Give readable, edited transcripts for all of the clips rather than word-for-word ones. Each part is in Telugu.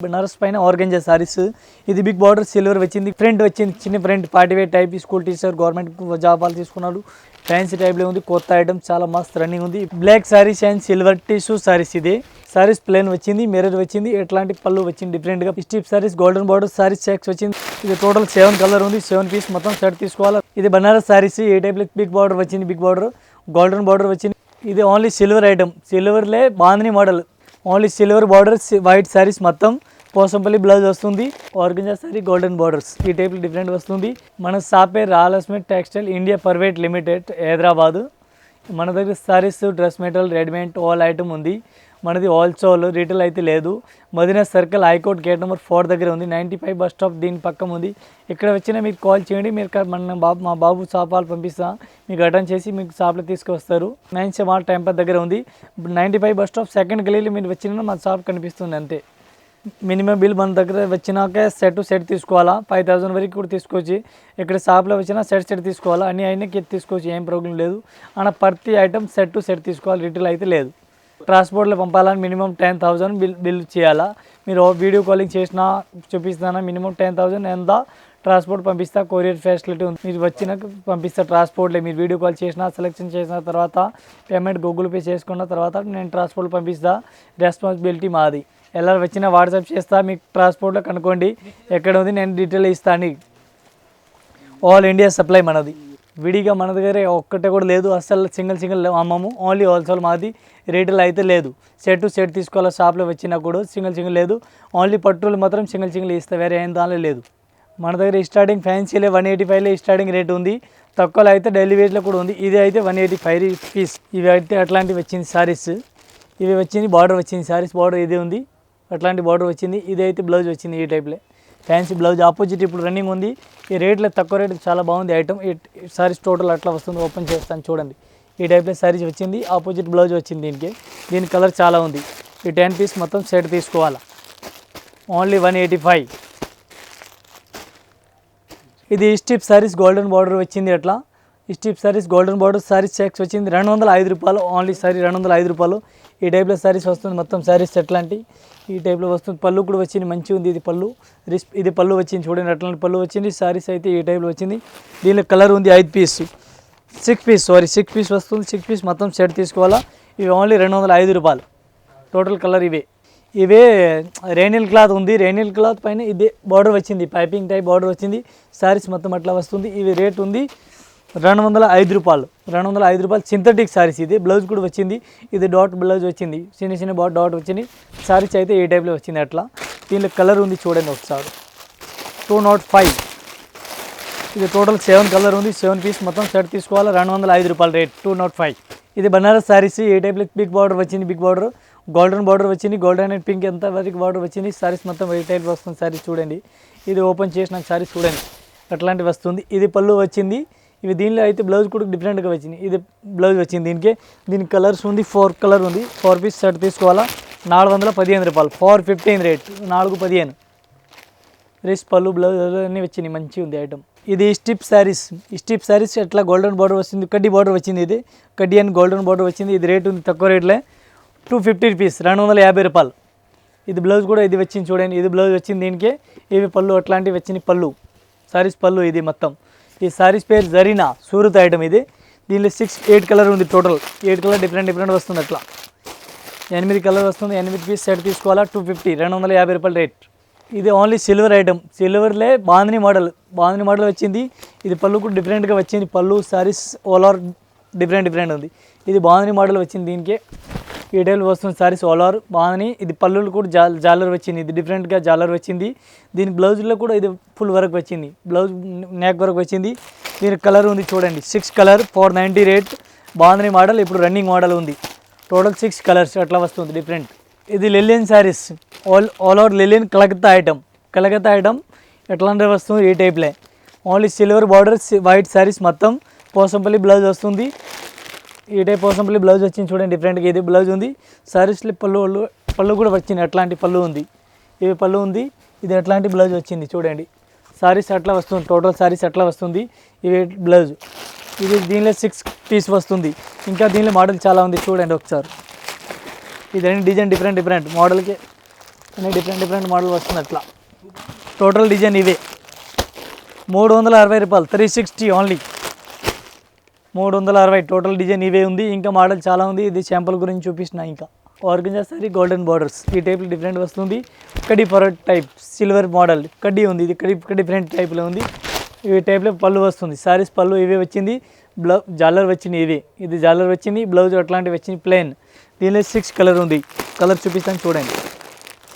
బనారస్ పైన ఆర్గంజా సారీస్ ఇది బిగ్ బార్డర్ సిల్వర్ వచ్చింది ఫ్రంట్ వచ్చింది చిన్న front party wear type school teacher government job వాళ్ళు తీసుకున్నాడు ఫ్యాన్సీ టైప్ లో ఉంది కొత్త ఐటమ్ చాలా మస్త్ రన్నింగ్ ఉంది black saris and silver tissue saris ఇది సారీస్ ప్లేన్ వచ్చింది మిర్రర్ వచ్చింది ఎట్లాంటి పళ్ళు వచ్చింది డిఫరెంట్ గా strip saris golden border saris checks వచ్చింది ఇది టోటల్ 7 కలర్ ఉంది 7 పీస్ మొత్తం సెట్ తీసుకోవాలి ఇది బనారస్ సారీస్ ఏ టైప్ లో బిగ్ బార్డర్ వచ్చింది బిగ్ బార్డర్ గోల్డెన్ బార్డర్ వచ్చింది ఇది ఓన్లీ సిల్వర్ ఐటమ్ సిల్వర్ లే bandhani model only silver border white saris మొత్తం పోసంపల్లి బ్లౌజ్ వస్తుంది ఆర్గంజా సారీ గోల్డెన్ బార్డర్స్ ఈ టైప్ డిఫరెంట్ వస్తుంది మన షాప్ పేరు Rayalaseema textile India private limited Hyderabad మన దగ్గర saris dress material readymade all item ఉంది మనది హోల్సేల్ రీటైల్ అయితే లేదు Madina circle high court gate number 4 దగ్గర ఉంది 95 బస్ స్టాప్ దీని పక్కన ఉంది ఇక్కడ వచ్చినా మీకు కాల్ చేయండి మీరు మా బాబు షాప్ వాళ్ళు పంపిస్తా మీకు అటెండ్ చేసి మీకు షాప్లో తీసుకొస్తారు 9 మాల్ టెంపర్ దగ్గర ఉంది 95 బస్ స్టాప్ సెకండ్ గలీలో మీరు వచ్చినా మా షాప్ కనిపిస్తుంది అంతే మినిమం బిల్ మన దగ్గర వచ్చినాక సెట్ తీసుకోవాలా 5000 వరకు కూడా తీసుకోవచ్చు ఇక్కడ షాప్లో వచ్చినా సెట్ తీసుకోవాలా అన్ని అయినా తీసుకోవచ్చు ఏం ప్రాబ్లం లేదు అన్న ప్రతి ఐటమ్ సెట్ తీసుకోవాలి రీటైల్ అయితే లేదు ట్రాన్స్పోర్ట్లో పంపాలని మినిమం 10,000 బిల్ చేయాలా మీరు వీడియో కాలింగ్ చేసినా చూపిస్తానా మినిమం 10,000 ఎంత ట్రాన్స్పోర్ట్ పంపిస్తా కొరియర్ ఫెసిలిటీ ఉంది మీరు వచ్చినాక పంపిస్తా ట్రాన్స్పోర్ట్లో మీరు వీడియో కాల్ చేసినా సెలెక్షన్ చేసిన తర్వాత పేమెంట్ గూగుల్ పే చేసుకున్న తర్వాత నేను ట్రాన్స్పోర్ట్ పంపిస్తా రెస్పాన్సిబిలిటీ మాది ఎలా వచ్చినా వాట్సాప్ చేస్తా మీకు ట్రాన్స్పోర్ట్లో కనుక్కోండి ఎక్కడ ఉంది నేను డీటెయిల్ ఇస్తాను ఆల్ ఇండియా సప్లై మనది విడిగా మన దగ్గర ఒక్కటే కూడా లేదు అసలు సింగిల్ అమ్మము ఓన్లీ హోల్సేల్ మాది రీటైల్ అయితే లేదు సెట్ తీసుకోవాలి షాప్లో వచ్చినా కూడా సింగిల్ లేదు ఓన్లీ పట్టులు మాత్రం సింగిల్ ఇస్తా వేరే ఏం దానిలో లేదు మన దగ్గర స్టార్టింగ్ ఫ్యాన్సీలే 185లో స్టార్టింగ్ రేట్ ఉంది తక్కువలో అయితే డైలీ వేజ్లో కూడా ఉంది ఇది అయితే 185 పీస్ ఇవి అయితే అట్లాంటివి వచ్చింది సారీస్ ఇవి వచ్చింది బార్డర్ వచ్చింది సారీస్ బార్డర్ ఇది ఉంది అట్లాంటి బార్డర్ వచ్చింది ఇది అయితే బ్లౌజ్ వచ్చింది ఈ టైప్లో ఫ్యాన్సీ బ్లౌజ్ ఆపోజిట్ ఇప్పుడు రన్నింగ్ ఉంది ఈ రేట్లో తక్కువ రేట్ చాలా బాగుంది ఐటమ్ ఈ సారీస్ టోటల్ అట్లా వస్తుంది ఓపెన్ చేస్తాను చూడండి ఈ టైప్లో సారీస్ వచ్చింది ఆపోజిట్ బ్లౌజ్ వచ్చింది దీని కలర్ చాలా ఉంది ఈ 10 పీస్ మొత్తం సెట్ తీసుకోవాలా ఓన్లీ 185 ఇది స్టిప్ సారీస్ గోల్డెన్ బార్డర్ వచ్చింది అట్లా strip saris golden border saris checks వచ్చింది 205 రూపాయలు ఓన్లీ సారీ 205 రూపాయలు ఈ టైప్లో సారీస్ వస్తుంది మొత్తం సారీస్ ఎట్లాంటి ఈ టైప్లో వస్తుంది పళ్ళు కూడా వచ్చింది మంచిగా ఉంది ఇది పళ్ళు ఇది పళ్ళు వచ్చింది చూడండి అట్లాంటి పళ్ళు వచ్చింది సారీస్ అయితే ఈ టైప్లో వచ్చింది దీనిలో కలర్ ఉంది 6 పీస్ వస్తుంది 6 పీస్ మొత్తం సెట్ తీసుకోవాలా ఇవి ఓన్లీ 205 రూపాయలు టోటల్ కలర్ ఇవే రేనిల్ క్లాత్ ఉంది రేనిల్ క్లాత్ పైన ఇదే బార్డర్ వచ్చింది పైపింగ్ టైప్ బార్డర్ వచ్చింది సారీస్ మొత్తం అట్లా వస్తుంది ఇవి రేట్ ఉంది 205 రూపాయలు సింథటిక్ సారీస్ ఇది బ్లౌజ్ కూడా వచ్చింది ఇది డాట్ బ్లౌజ్ వచ్చింది చిన్న డాట్ వచ్చింది సారీస్ అయితే ఏ టైప్లో వచ్చింది అట్లా దీనిలో కలర్ ఉంది చూడండి ఒకసారి 205 ఇది టోటల్ 7 కలర్ ఉంది 7 పీస్ మొత్తం సెట్ తీసుకోవాలి 205 రూపాయలు రేట్ 205 ఇది బనారస్ సారీస్ ఏ టైప్లో బిగ్ బార్డర్ వచ్చింది బిగ్ బార్డర్ గోల్డెన్ బార్డర్ వచ్చింది గోల్డెన్ అండ్ పింక్ ఎంత వరకు బార్డర్ వచ్చింది సారీస్ మొత్తం ఏ టైప్ వస్తుంది సారీస్ చూడండి ఇది ఓపెన్ చేసిన సారీస్ చూడండి అట్లాంటివి వస్తుంది ఇది పళ్ళు వచ్చింది ఇవి దీనిలో అయితే బ్లౌజ్ కూడా డిఫరెంట్గా వచ్చింది ఇది బ్లౌజ్ వచ్చింది దీని కలర్స్ ఉంది 4 కలర్ ఉంది 4 పీస్ సెట్ తీసుకోవాలా 415 రూపాయలు 415 రేట్ 415 రేస్ పళ్ళు బ్లౌజ్ అన్నీ వచ్చినాయి మంచిగా ఉంది ఐటమ్ ఇది స్టిప్ సారీస్ ఎట్లా గోల్డెన్ బార్డర్ వచ్చింది కడ్డీ బార్డర్ వచ్చింది ఇది కడ్డీ అండ్ గోల్డెన్ బార్డర్ వచ్చింది ఇది రేట్ ఉంది తక్కువ రేట్లే 250 రూపీస్ 250 రూపాయలు ఇది బ్లౌజ్ కూడా ఇది వచ్చింది చూడండి ఇది బ్లౌజ్ వచ్చింది దీనికే ఇవి పళ్ళు అట్లాంటివి వచ్చినాయి పళ్ళు సారీస్ పళ్ళు ఇది మొత్తం ఈ సారీస్ పేరు జరీనా సూరత్ ఐటమ్ ఇది దీనిలో 8 కలర్ ఉంది టోటల్ 8 కలర్ డిఫరెంట్ వస్తుంది అట్లా 8 కలర్ వస్తుంది 8 పీస్ సెట్ తీసుకోవాలా 250 రూపాయలు రేట్ ఇది ఓన్లీ సిల్వర్ ఐటమ్ సిల్వర్లే బాందిని మోడల్ వచ్చింది ఇది పళ్ళు కూడా డిఫరెంట్గా వచ్చింది పళ్ళు సారీస్ ఆల్ ఓవర్ డిఫరెంట్ ఉంది ఇది బాందిని మోడల్ వచ్చింది దీనికి ఈ టైల్ వస్తుంది సారీస్ ఆల్ ఓవర్ బాందిని ఇది పళ్ళులు కూడా జాలర్ వచ్చింది ఇది డిఫరెంట్గా జాలర్ వచ్చింది దీని బ్లౌజ్లో కూడా ఇది ఫుల్ వర్క్ వచ్చింది బ్లౌజ్ నెక్ వర్క్ వచ్చింది దీని కలర్ ఉంది చూడండి 6 కలర్ 490 రేట్ బాందిని మోడల్ ఇప్పుడు రన్నింగ్ మోడల్ ఉంది టోటల్ 6 కలర్స్ అట్లా వస్తుంది డిఫరెంట్ ఇది లెలియన్ సారీస్ ఆల్ ఓవర్ లెలియన్ కలకత్తా ఐటమ్ ఎట్లాంటి వస్తుంది ఈ టైప్లే only silver border white saris మొత్తం పోసంపల్లి బ్లౌజ్ వస్తుంది ఈ టైప్ పోసంపల్లి బ్లౌజ్ వచ్చింది చూడండి డిఫరెంట్గా ఇది బ్లౌజ్ ఉంది సారీస్లో పళ్ళు కూడా వచ్చింది అట్లాంటి పళ్ళు ఉంది ఇవి పళ్ళు ఉంది ఇది అట్లాంటి బ్లౌజ్ వచ్చింది చూడండి సారీస్ అట్లా వస్తుంది టోటల్ సారీస్ అట్లా వస్తుంది ఇవి బ్లౌజ్ ఇది దీనిలో 6 పీస్ వస్తుంది ఇంకా దీనిలో మోడల్ చాలా ఉంది చూడండి ఒకసారి ఇది డిజైన్ డిఫరెంట్ మోడల్కి అన్ని డిఫరెంట్ మోడల్ వస్తుంది అట్లా. టోటల్ డిజైన్ ఇవే 360 రూపాయలు, 360 ఓన్లీ, 360 టోటల్ డిజైన్ ఇవే ఉంది. ఇంకా మోడల్ చాలా ఉంది, ఇది శాంపుల్ గురించి చూపిస్తున్నా. ఇంకా ఆర్గంజా సారీ గోల్డెన్ బార్డర్స్, ఈ టైప్ డిఫరెంట్ వస్తుంది. కడ్డీ ఫర్ టైప్ సిల్వర్ మోడల్ కడ్డీ ఉంది, ఇది కడ్డీ డిఫరెంట్ టైప్లో ఉంది. ఈ టైప్లో పళ్ళు వస్తుంది, సారీస్ పళ్ళు ఇవే వచ్చింది. జాలర్ వచ్చింది, ఇది జాలర్ వచ్చింది. బ్లౌజ్ అట్లాంటివి వచ్చింది ప్లెయిన్. దీనిలో 6 కలర్ ఉంది, కలర్ చూపిస్తాను చూడండి.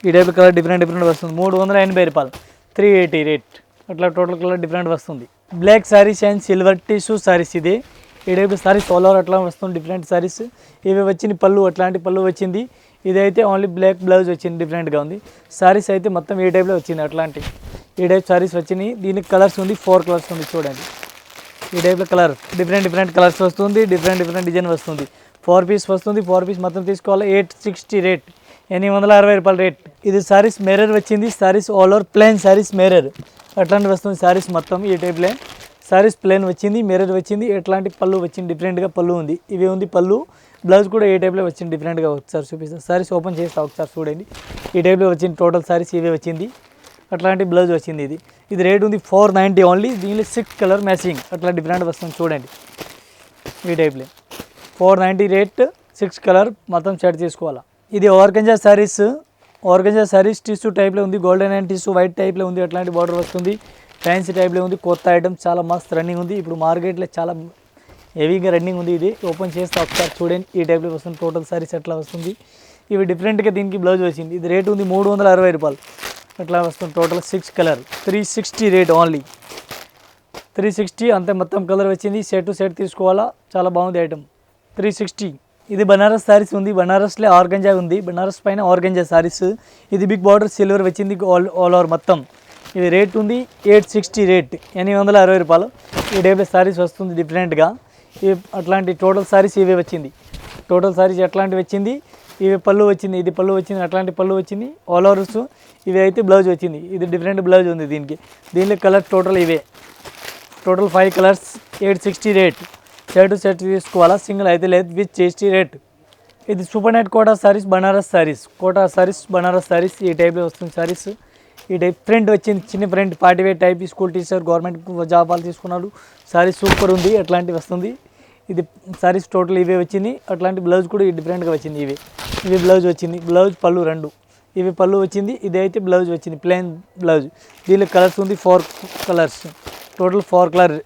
ఈ టైప్ కలర్ డిఫరెంట్ వస్తుంది. 380 రూపాయలు, 380 రేట్. అట్లా టోటల్ కలర్ డిఫరెంట్ వస్తుంది. Black saris and silver tissue saris, ఇది ఈ టైప్ సారీస్ ఆల్ ఓవర్ అట్లా వస్తుంది. డిఫరెంట్ సారీస్ ఇవి వచ్చింది. పళ్ళు అట్లాంటి పళ్ళు వచ్చింది. ఇదైతే ఓన్లీ బ్లాక్ బ్లౌజ్ వచ్చింది, డిఫరెంట్గా ఉంది. సారీస్ అయితే మొత్తం ఈ టైప్లో వచ్చింది. అట్లాంటి ఈ టైప్ సారీస్ వచ్చినాయి. దీనికి కలర్స్ ఉంది, 4 కలర్స్ ఉంది చూడండి. ఈ టైప్లో కలర్ డిఫరెంట్ కలర్స్ వస్తుంది. డిఫరెంట్ డిజైన్ వస్తుంది. 4 పీస్ వస్తుంది. 4 పీస్ మొత్తం తీసుకోవాలి. 860 రేట్, 860 రూపాయలు రేట్. ఇది సారీస్ మిర్రర్ వచ్చింది. Saris all over plain saris mirror అట్లాంటి వస్తుంది. సారీస్ మొత్తం ఈ టైప్లో సారీస్ ప్లెయిన్ వచ్చింది, మిర్రర్ వచ్చింది. ఎట్లాంటి పళ్ళు వచ్చింది, డిఫరెంట్గా పళ్ళు ఉంది. ఇవి ఉంది పళ్ళు. బ్లౌజ్ కూడా ఏ టైప్లో వచ్చింది, డిఫరెంట్గా ఒకసారి చూపిస్తాను. సారీస్ ఓపెన్ చేస్తా ఒకసారి చూడండి. ఈ టైప్లో వచ్చింది. టోటల్ సారీస్ ఇవే వచ్చింది. అట్లాంటి బ్లౌజ్ వచ్చింది. ఇది రేట్ ఉంది 490 ఓన్లీ. దీనిలో 6 కలర్ మ్యాచింగ్ అట్లా డిఫరెంట్ వస్తుంది చూడండి. ఈ టైప్లో 490 రేట్, 6 కలర్ మొత్తం సెట్ తీసుకోవాలా. ఇది ఆర్గంజా సారీస్ టిష్యూ టైప్లో ఉంది. గోల్డెన్ అండ్ టిష్యూ వైట్ టైప్లో ఉంది. అట్లాంటి బార్డర్ వస్తుంది. ఫ్యాన్సీ టైప్లో ఉంది. కొత్త ఐటమ్, చాలా మస్త్ రన్నింగ్ ఉంది. ఇప్పుడు మార్కెట్లో చాలా హెవీగా రన్నింగ్ ఉంది. ఇది ఓపెన్ చేస్తే ఒకసారి చూడండి. ఈ టైప్లో వస్తుంది. టోటల్ సారీస్ అట్లా వస్తుంది. ఇవి డిఫరెంట్గా దీనికి బ్లౌజ్ వచ్చింది. ఇది రేట్ ఉంది 360 రూపాయలు అట్లా వస్తుంది. టోటల్ 6 కలర్, 360 రేట్ ఓన్లీ, 360 అంతే. మొత్తం కలర్ వచ్చింది. సెట్ టు సెట్ తీసుకోవాలా, చాలా బాగుంది ఐటమ్. 360. ఇది బనారస్ సారీస్ ఉంది. బనారస్లో ఆర్గంజా ఉంది. బనారస్ పైన ఆర్గంజా సారీస్. ఇది బిగ్ బార్డర్ సిల్వర్ వచ్చింది ఆల్ ఓవర్ మొత్తం. ఇది రేట్ ఉంది 860 రేట్, 860 రూపాయలు. ఈ టైప్లో సారీస్ వస్తుంది డిఫరెంట్గా. ఇవి అట్లాంటి టోటల్ సారీస్ ఇవే వచ్చింది. టోటల్ సారీస్ అట్లాంటివి వచ్చింది. ఇవి పళ్ళు వచ్చింది, ఇది పళ్ళు వచ్చింది, అట్లాంటి పళ్ళు వచ్చింది ఆల్ ఓవర్స్. ఇవి అయితే బ్లౌజ్ వచ్చింది. ఇది డిఫరెంట్ బ్లౌజ్ ఉంది దీనిలో కలర్ టోటల్ ఇవే. Total 5 colours, 860 rate. Set to set తీసుకోవాలా, సింగిల్ అయితే లేదు, విత్ GST రేట్. ఇది సూపర్ నెట్ కోటా సారీస్, బనారస్ సారీస్. ఈ టైప్లో వస్తుంది సారీస్. ఈ టైప్ ప్రింట్ వచ్చింది, చిన్న print, party wear type. School teacher, government job వాళ్ళు తీసుకున్నాడు. సారీస్ సూపర్ ఉంది, అట్లాంటివి వస్తుంది. ఇది సారీస్ టోటల్ ఇవే వచ్చింది. అట్లాంటి బ్లౌజ్ కూడా డిఫరెంట్గా వచ్చింది. ఇవి బ్లౌజ్ వచ్చింది. బ్లౌజ్ పళ్ళు 2 ఇవి పళ్ళు వచ్చింది. ఇది అయితే బ్లౌజ్ వచ్చింది, ప్లెయిన్ బ్లౌజ్. దీనిలో కలర్స్ ఉంది 4 కలర్స్. టోటల్ 4 కలర్,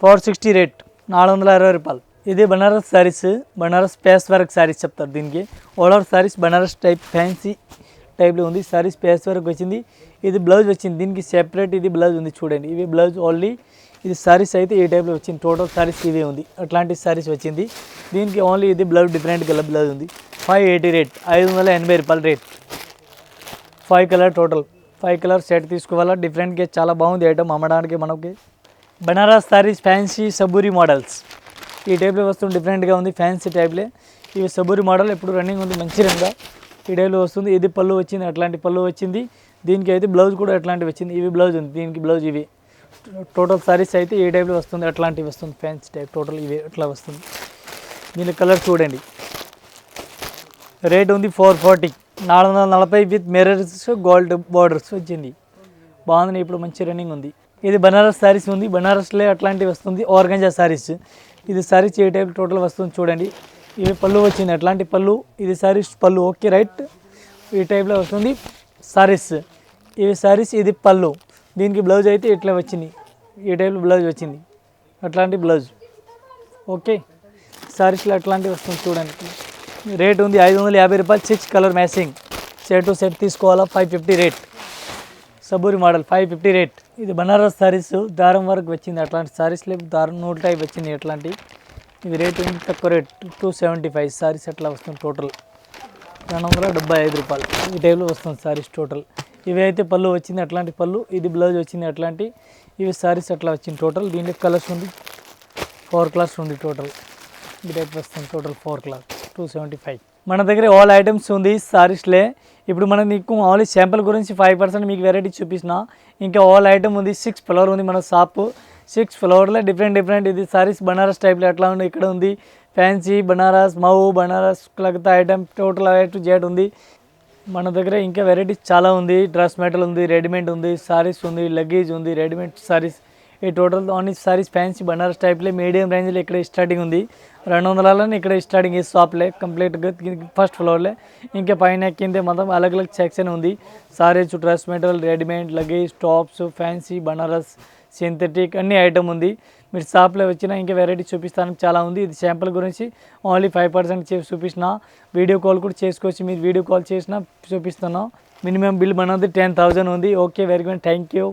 460 రేట్, 460 రూపాయలు. ఇది బనారస్ సారీస్, బనారస్ పేస్ వర్క్ సారీస్ చెప్తారు దీనికి. All over saris Banaras type fancy టైప్లో ఉంది. సారీస్ పేస్ వర్క్ వచ్చింది. ఇది బ్లౌజ్ వచ్చింది. దీనికి సెపరేట్ ఇది బ్లౌజ్ ఉంది చూడండి. ఇవి బ్లౌజ్ ఓన్లీ. ఇది సారీస్ అయితే ఈ టైప్లో వచ్చింది. టోటల్ సారీస్ ఇవే ఉంది. అట్లాంటి సారీస్ వచ్చింది. దీనికి ఓన్లీ ఇది బ్లౌజ్ డిఫరెంట్ కలర్ బ్లౌజ్ ఉంది. 580 రేట్, 580 రూపాయలు rate. 5 colour total, 5 colour set తీసుకోవాలా. డిఫరెంట్గా చాలా బాగుంది ఐటమ్ అమ్మడానికి మనకి. బనారస్ సారీస్ ఫ్యాన్సీ సబూరి మోడల్స్ ఈ టైప్లో వస్తుంది. డిఫరెంట్గా ఉంది, ఫ్యాన్సీ టైప్లే. ఇవి సబూరి మోడల్ ఎప్పుడు రన్నింగ్ ఉంది మంచి రంగా. ఈ టైప్లో వస్తుంది. ఇది పళ్ళు వచ్చింది, అట్లాంటి పళ్ళు వచ్చింది. దీనికి అయితే బ్లౌజ్ కూడా అట్లాంటివి వచ్చింది. ఇవి బ్లౌజ్ ఉంది, దీనికి బ్లౌజ్ ఇవి. టోటల్ సారీస్ అయితే ఏ టైప్లో వస్తుంది, అట్లాంటివి వస్తుంది. ఫ్యాన్సీ టైప్ టోటల్ ఇవే అట్లా వస్తుంది. దీని కలర్ చూడండి. రేట్ ఉంది 440, 440 విత్ మిర్రర్స్ గోల్డ్ బార్డర్స్ వచ్చింది. బాగుంది, ఇప్పుడు మంచి రన్నింగ్ ఉంది. ఇది బనారస్ సారీస్ ఉంది. బనారస్లో అట్లాంటివి వస్తుంది. ఆర్గంజా సారీస్. ఇది సారీస్ ఏ టైప్ టోటల్ వస్తుంది చూడండి. ఇవి పళ్ళు వచ్చింది, అట్లాంటి పళ్ళు. ఇది సారీస్ పళ్ళు, ఓకే రైట్. ఈ టైప్లో వస్తుంది సారీస్. ఇవి సారీస్, ఇది పళ్ళు. దీనికి బ్లౌజ్ అయితే ఇట్లా వచ్చింది. ఈ టైప్లో బ్లౌజ్ వచ్చింది, అట్లాంటి బ్లౌజ్. ఓకే, సారీస్లో అట్లాంటివి వస్తుంది చూడండి. రేట్ ఉంది 550 రూపాయలు, 6 colour matching. Set to set తీసుకోవాలా. 550 రేట్. సబూరి model 550 rate. ఇది బనారస్ సారీస్, దారం వరకు వచ్చింది. అట్లాంటి సారీస్లో దారం 100 టైప్ వచ్చింది అట్లాంటి. ఇది రేట్ తక్కువ రేట్, 275 సారీస్ అట్లా వస్తుంది. టోటల్ 275 రూపాయలు ఈ టైప్లో వస్తుంది సారీస్ టోటల్. ఇవి అయితే పళ్ళు వచ్చింది, అట్లాంటి పళ్ళు. ఇది బ్లౌజ్ వచ్చింది అట్లాంటి. ఇవి సారీస్ అట్లా వచ్చింది టోటల్. దీంట్లో కలర్స్ ఉంది, 4 కలర్స్ ఉంది టోటల్. ఈ టైప్ వస్తుంది టోటల్ 4 కలర్స్, 275. మన దగ్గర ఆల్ ఐటమ్స్ ఉంది సారీస్లే. ఇప్పుడు మనం నీకు ఓన్లీ శాంపుల్ గురించి 5% మీకు వెరైటీ చూపించిన. ఇంకా ఆల్ ఐటమ్ ఉంది. 6 ఫ్లోర్ ఉంది మన షాప్. 6 ఫ్లోర్లో డిఫరెంట్ ఇది సారీస్ బనారస్ టైప్లో ఎట్లా ఉంది ఇక్కడ ఉంది. Fancy Banaras, Mau Banaras, Calcutta item total A to Z ఉంది. మన దగ్గర ఇంకా వెరైటీస్ చాలా ఉంది. డ్రెస్ మెటీరియల్ ఉంది, రెడీమేడ్ ఉంది, సారీస్ ఉంది, లగేజ్ ఉంది, రెడీమేడ్ సారీస్. ఈ total only saris fancy Banaras టైప్లో మీడియం రేంజ్లో ఇక్కడ స్టార్టింగ్ ఉంది. 200 ఇక్కడ స్టార్టింగ్ ఈ షాప్లే కంప్లీట్గా ఫస్ట్ ఫ్లోర్లే. ఇంకా పైన కింద మొత్తం అలగ్ అలగ్ సెక్షన్ ఉంది. Saris, dress material, readymade, luggage, tops, fancy Banaras, synthetic అన్ని ఐటమ్ ఉంది. మీరు షాప్లో వచ్చినా ఇంకా వెరైటీ చూపిస్తానికి చాలా ఉంది. ఇది శాంపుల్ గురించి ఓన్లీ 5% చూపిస్తున్నా. వీడియో కాల్ కూడా చేసుకోవచ్చు. మీరు వీడియో కాల్ చేసినా చూపిస్తున్నాం. మినిమం బిల్ మనది 10,000 ఉంది. Okay, very good, thank you.